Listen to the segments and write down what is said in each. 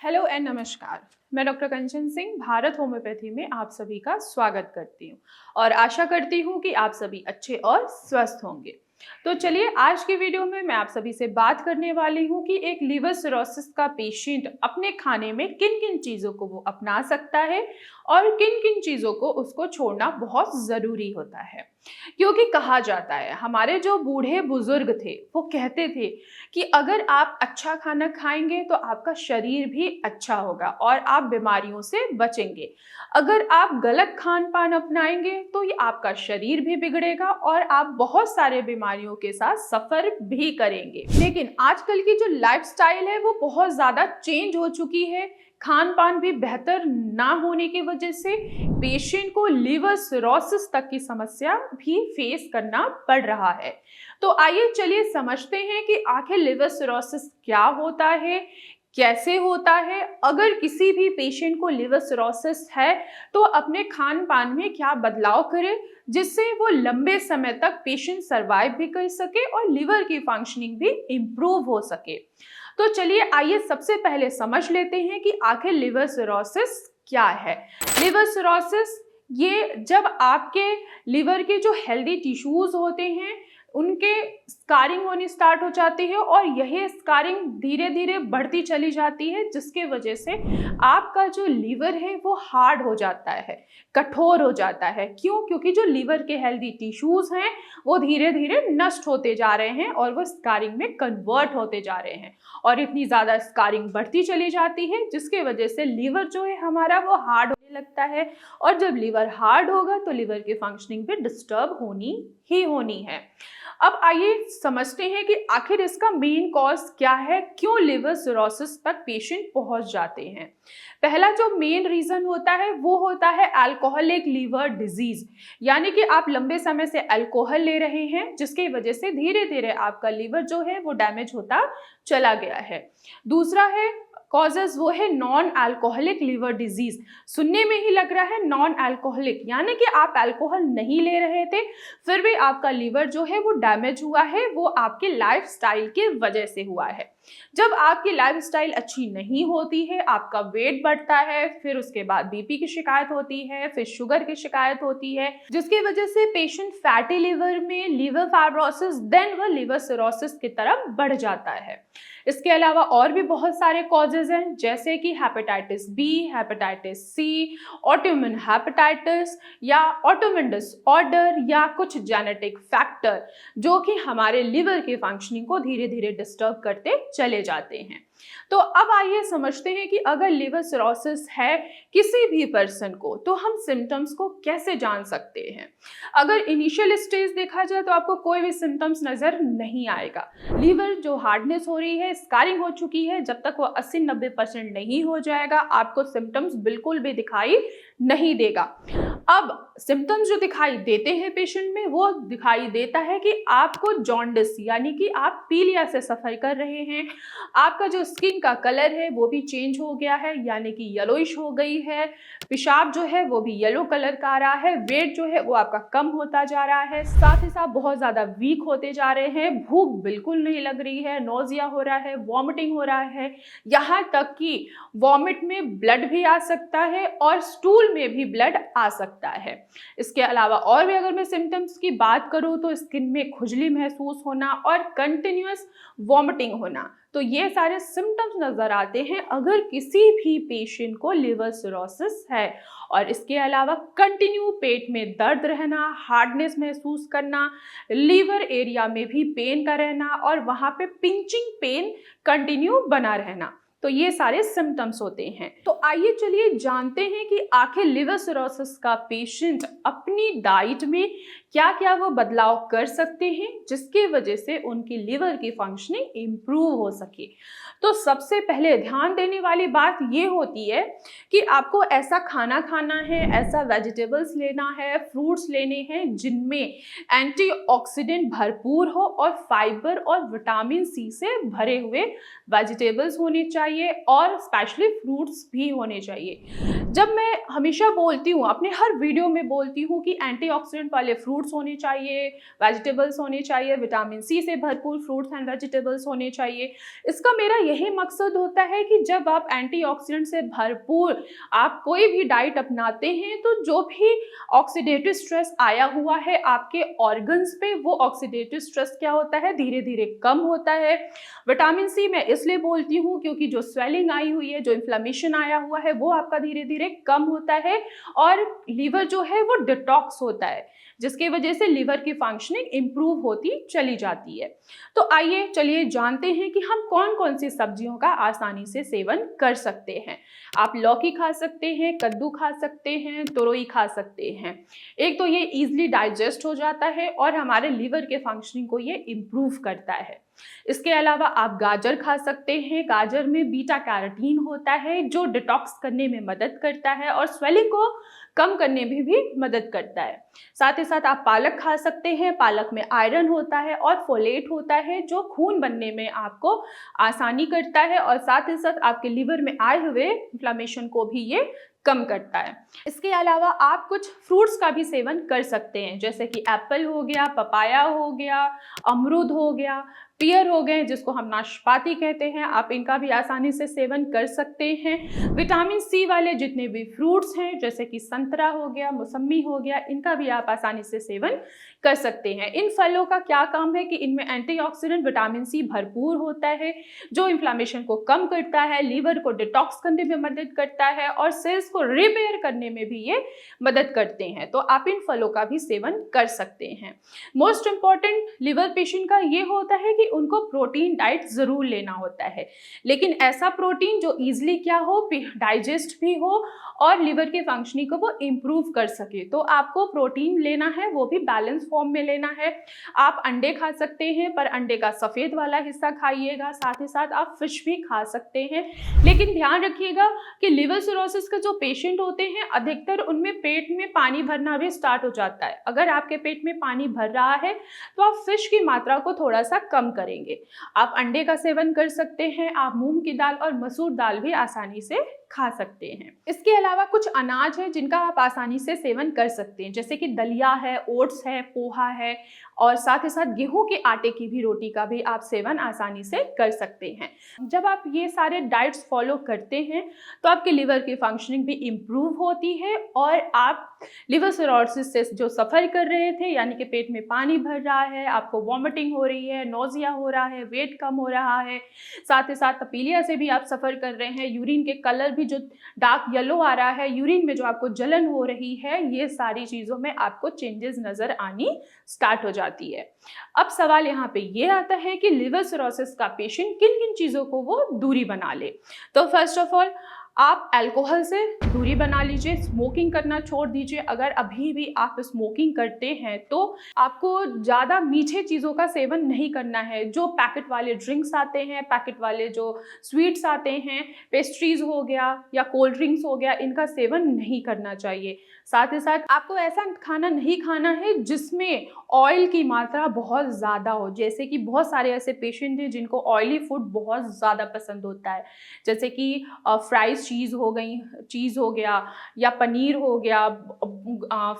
Hello and नमस्कार। मैं doctor कंचन Singh Bharat homeopathy में आप सभी का स्वागत करती हूँ और आशा करती हूँ कि आप सभी अच्छे और स्वस्थ होंगे। तो चलिए आज की वीडियो में मैं आप सभी से बात करने वाली हूँ कि एक लिवर सिरोसिस का पेशेंट अपने खाने में किन किन चीज़ों को वो अपना सकता है और किन किन चीज़ों को उसको छोड़ना बहुत ज़रूरी होता है। क्योंकि कहा जाता है, हमारे जो बूढ़े बुजुर्ग थे वो कहते थे कि अगर आप अच्छा खाना खाएंगे तो आपका शरीर भी अच्छा होगा और आप बीमारियों से बचेंगे। अगर आप गलत खान पान अपनाएंगे तो ये आपका शरीर भी बिगड़ेगा और आप बहुत सारे बीमारियों के साथ सफर भी करेंगे। लेकिन आजकल की जो लाइफस्टाइल है वो बहुत ज्यादा चेंज हो चुकी है। खान पान भी बेहतर ना होने की वजह से पेशेंट को लिवर सिरोसिस तक की समस्या भी फेस करना पड़ रहा है। तो आइए चलिए समझते हैं कि आखिर लिवर सिरोसिस क्या होता है, कैसे होता है। अगर किसी भी पेशेंट को लिवर सिरोसिस है तो अपने खान पान में क्या बदलाव करें जिससे वो लंबे समय तक पेशेंट सरवाइव भी कर सके और लिवर की फंक्शनिंग भी इम्प्रूव हो सके। तो चलिए आइए सबसे पहले समझ लेते हैं कि आखिर लिवर सिरोसिस क्या है। लिवर सिरोसिस ये जब आपके लिवर के जो हेल्दी टिश्यूज होते हैं उनके स्कारिंग होनी स्टार्ट हो जाती है और यही स्कारिंग धीरे धीरे बढ़ती चली जाती है, जिसके वजह से आपका जो लिवर है वो हार्ड हो जाता है, कठोर हो जाता है। क्यों? क्योंकि जो लिवर के हेल्दी टिश्यूज हैं वो धीरे धीरे नष्ट होते जा रहे हैं और वो स्कारिंग में कन्वर्ट होते जा रहे हैं और इतनी ज़्यादा स्कारिंग बढ़ती चली जाती है जिसके वजह से लिवर जो है हमारा वो हार्ड होने लगता है और जब लिवर हार्ड होगा तो लिवर की फंक्शनिंग भी डिस्टर्ब होनी ही होनी है। अब आइए समझते हैं कि आखिर इसका मेन कॉज क्या है, क्यों लिवर सिरोसिस तक पेशेंट पहुंच जाते हैं। पहला जो मेन रीजन होता है वो होता है अल्कोहलिक लिवर डिजीज, यानी कि आप लंबे समय से अल्कोहल ले रहे हैं जिसकी वजह से धीरे धीरे आपका लिवर जो है वो डैमेज होता चला गया है। दूसरा है कॉजेज, वो है नॉन अल्कोहलिक लिवर डिजीज। सुनने में ही लग रहा है नॉन अल्कोहलिक, यानी कि आप अल्कोहल नहीं ले रहे थे फिर भी आपका लिवर जो है वो डैमेज हुआ है, वो आपके लाइफस्टाइल की वजह से हुआ है। जब आपकी लाइफस्टाइल अच्छी नहीं होती है, आपका वेट बढ़ता है, फिर उसके बाद बीपी की शिकायत होती है, फिर शुगर की शिकायत होती है, जिसकी वजह से पेशेंट फैटी लिवर में लिवर फाइब्रोसिस देन वह लिवर सिरोसिस की तरफ बढ़ जाता है। इसके अलावा और भी बहुत सारे कॉजेज हैं जैसे कि hepatitis B, hepatitis C, autoimmune hepatitis या ऑटोइम्यून डिसऑर्डर या कुछ जेनेटिक फैक्टर जो कि हमारे लिवर की फंक्शनिंग को धीरे धीरे डिस्टर्ब करते चले जाते हैं। तो अब आइए समझते हैं कि अगर लिवर सिरोसिस है किसी भी पर्सन को तो हम सिम्टम्स को कैसे जान सकते हैं। अगर इनिशियल स्टेज देखा जाए तो आपको कोई भी सिम्टम्स नजर नहीं आएगा। लिवर जो हार्डनेस हो रही है, स्कारिंग हो चुकी है, जब तक वो 80-90% नहीं हो जाएगा आपको सिम्टम्स बिल्कुल भी दिखाई नहीं देगा। अब सिम्टम्स जो दिखाई देते हैं पेशेंट में वो दिखाई देता है कि आपको जॉन्डिस यानी कि आप पीलिया से सफर कर रहे हैं, आपका जो स्किन का कलर है वो भी चेंज हो गया है यानी कि येलोइश हो गई है, पेशाब जो है वो भी येलो कलर का आ रहा है, वेट जो है वो आपका कम होता जा रहा है, साथ ही साथ बहुत ज्यादा वीक होते जा रहे हैं, भूख बिल्कुल नहीं लग रही है, नोजिया हो रहा है, वॉमिटिंग हो रहा है, यहाँ तक कि वॉमिट में ब्लड भी आ सकता है और स्टूल में भी ब्लड आ सकता है। इसके अलावा और भी अगर मैं सिम्टम्स की बात करूं तो स्किन में खुजली महसूस होना और कंटिन्यूअस वॉमिटिंग होना, तो ये सारे सिम्टम्स नजर आते हैं अगर किसी भी पेशेंट को लिवर सिरोसिस है। और इसके अलावा कंटिन्यू पेट में दर्द रहना, हार्डनेस महसूस करना, लीवर एरिया में भी पेन का रहना और वहां पे पिंचिंग पेन कंटिन्यू बना रहना, तो ये सारे सिम्टम्स होते हैं। तो आइए चलिए जानते हैं कि आखिर लिवर सिरोसिस का पेशेंट अपनी डाइट में क्या क्या वो बदलाव कर सकते हैं जिसकी वजह से उनकी लिवर की फंक्शनिंग इम्प्रूव हो सके। तो सबसे पहले ध्यान देने वाली बात ये होती है कि आपको ऐसा खाना खाना है, ऐसा वेजिटेबल्स लेना है, फ्रूट्स लेने हैं जिनमें एंटीऑक्सीडेंट भरपूर हो और फाइबर और विटामिन सी से भरे हुए वेजिटेबल्स होने चाहिए और स्पेशली फ्रूट्स भी होने चाहिए। जब मैं हमेशा बोलती हूँ, अपने हर वीडियो में बोलती हूँ कि एंटीऑक्सीडेंट वाले फ्रूट्स होने चाहिए, वेजिटेबल्स होने चाहिए, विटामिन सी से भरपूर फ्रूट्स एंड वेजिटेबल्स होने चाहिए। इसका मेरा यही मकसद होता है कि जब आप एंटीऑक्सीडेंट से भरपूर आप कोई भी डाइट अपनाते हैं तो जो भी ऑक्सीडेटिव स्ट्रेस आया हुआ है आपके ऑर्गन्स पे, वो ऑक्सीडेटिव स्ट्रेस क्या होता है, धीरे धीरे कम होता है। विटामिन सी मैं इसलिए बोलती हूँ क्योंकि जो स्वेलिंग आई हुई है, जो इन्फ्लेमेशन आया हुआ है, वो आपका धीरे धीरे कम होता है और लीवर जो है वो डिटॉक्स होता है, जिसकी वजह से लीवर की फंक्शनिंग इंप्रूव होती चली जाती है। तो आइए चलिए जानते हैं कि हम कौन कौन सी सब्जियों का आसानी से सेवन कर सकते हैं। आप लौकी खा सकते हैं, कद्दू खा सकते हैं, तोरई खा सकते हैं। एक तो ये इजीली डाइजेस्ट हो जाता है और हमारे लीवर के फंक्शनिंग को ये इम्प्रूव करता है। इसके अलावा आप गाजर खा सकते हैं। गाजर में बीटा कैरोटीन होता है जो डिटॉक्स करने में मदद करता है और स्वेलिंग को कम करने में भी मदद करता है। साथ ही साथ आप पालक खा सकते हैं। पालक में आयरन होता है और फोलेट होता है जो खून बनने में आपको आसानी करता है और साथ ही साथ आपके लीवर में आए हुए इन्फ्लेमेशन को भी ये कम करता है। इसके अलावा आप कुछ फ्रूट्स का भी सेवन कर सकते हैं, जैसे कि एप्पल हो गया, पपाया हो गया, अमरूद हो गया, पियर हो गए जिसको हम नाशपाती कहते हैं। आप इनका भी आसानी से सेवन कर सकते हैं। विटामिन सी वाले जितने भी फ्रूट्स हैं, जैसे कि संतरा हो गया, मौसम्मी हो गया, इनका भी आप आसानी से सेवन कर सकते हैं। इन फलों का क्या काम है कि इनमें एंटीऑक्सीडेंट विटामिन सी भरपूर होता है जो इन्फ्लेमेशन को कम करता है, लीवर को डिटॉक्स करने में मदद करता है और सेल्स को रिपेयर करने में भी ये मदद करते हैं। तो आप इन फलों का भी सेवन कर सकते हैं। मोस्ट इंपॉर्टेंट लीवर पेशेंट का ये होता है कि उनको प्रोटीन डाइट जरूर लेना होता है, लेकिन ऐसा प्रोटीन जो इजीली क्या हो, डाइजेस्ट भी हो और लीवर के फंक्शनिंग को वो इम्प्रूव कर सके। तो आपको प्रोटीन लेना है, वो भी बैलेंस फॉर्म में लेना है। आप अंडे खा सकते हैं पर अंडे का सफेद वाला हिस्सा खाइएगा, साथ ही साथ आप फिश भी खा सकते हैं। लेकिन ध्यान रखिएगा कि लिवर सिरोसिस के जो पेशेंट होते हैं अधिकतर उनमें पेट में पानी भरना भी स्टार्ट हो जाता है। अगर आपके पेट में पानी भर रहा है तो आप फिश की मात्रा को थोड़ा सा कम करेंगे। आप अंडे का सेवन कर सकते हैं। आप मूंग की दाल और मसूर दाल भी आसानी से खा सकते हैं। इसके अलावा कुछ अनाज है जिनका आप आसानी से सेवन कर सकते हैं, जैसे कि दलिया है, ओट्स है, पोहा है और साथ ही साथ गेहूं के आटे की भी रोटी का भी आप सेवन आसानी से कर सकते हैं। जब आप ये सारे डाइट्स फॉलो करते हैं तो आपके लिवर की फंक्शनिंग भी इम्प्रूव होती है और आप लिवर सिरोसिस से जो सफ़र कर रहे थे, यानी कि पेट में पानी भर रहा है, आपको वॉमिटिंग हो रही है, नोजिया हो रहा है, वेट कम हो रहा है, साथ ही साथ तपीलिया से भी आप सफ़र कर रहे हैं, यूरिन के कलर भी जो डार्क येलो आ रहा है, यूरिन में जो आपको जलन हो रही है, ये सारी चीज़ों में आपको चेंजेस नज़र आनी स्टार्ट हो जाती है। अब सवाल यहाँ पे ये आता है कि लिवर सिरोसिस का पेशेंट किन किन चीज़ों को वो दूरी बना ले। तो फर्स्ट ऑफ ऑल आप अल्कोहल से दूरी बना लीजिए, स्मोकिंग करना छोड़ दीजिए। अगर अभी भी आप स्मोकिंग करते हैं तो आपको ज़्यादा मीठे चीज़ों का सेवन नहीं करना है। जो पैकेट वाले ड्रिंक्स आते हैं, पैकेट वाले जो स्वीट्स आते हैं, पेस्ट्रीज हो गया या कोल्ड ड्रिंक्स हो गया, इनका सेवन नहीं करना चाहिए। साथ ही साथ आपको ऐसा खाना नहीं खाना है जिसमें ऑयल की मात्रा बहुत ज़्यादा हो। जैसे कि बहुत सारे ऐसे पेशेंट हैं जिनको ऑयली फूड बहुत ज़्यादा पसंद होता है, जैसे कि फ्राइज चीज़ हो गई, चीज़ हो गया या पनीर हो गया,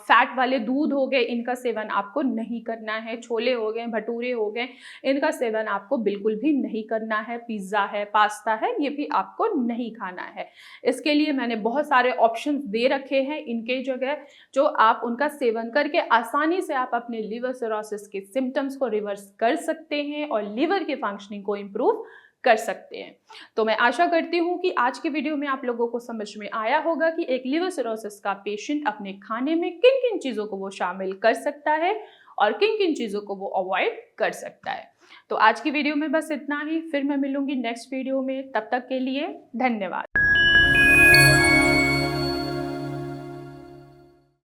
फैट वाले दूध हो गए, इनका सेवन आपको नहीं करना है। छोले हो गए, भटूरे हो गए, इनका सेवन आपको बिल्कुल भी नहीं करना है। पिज़्ज़ा है, पास्ता है, ये भी आपको नहीं खाना है। इसके लिए मैंने बहुत सारे ऑप्शंस दे रखे हैं इनके जगह, जो आप उनका सेवन करके आसानी से आप अपने लिवर सिरोसिस के सिम्टम्स को रिवर्स कर सकते हैं और लिवर की फंक्शनिंग को इम्प्रूव कर सकते हैं। तो मैं आशा करती हूँ कि आज के वीडियो में आप लोगों को समझ में आया होगा कि एक लिवर सिरोसिस का पेशेंट अपने खाने में किन किन चीज़ों को वो शामिल कर सकता है और किन किन चीज़ों को वो अवॉइड कर सकता है। तो आज की वीडियो में बस इतना ही, फिर मैं मिलूंगी नेक्स्ट वीडियो में। तब तक के लिए धन्यवाद।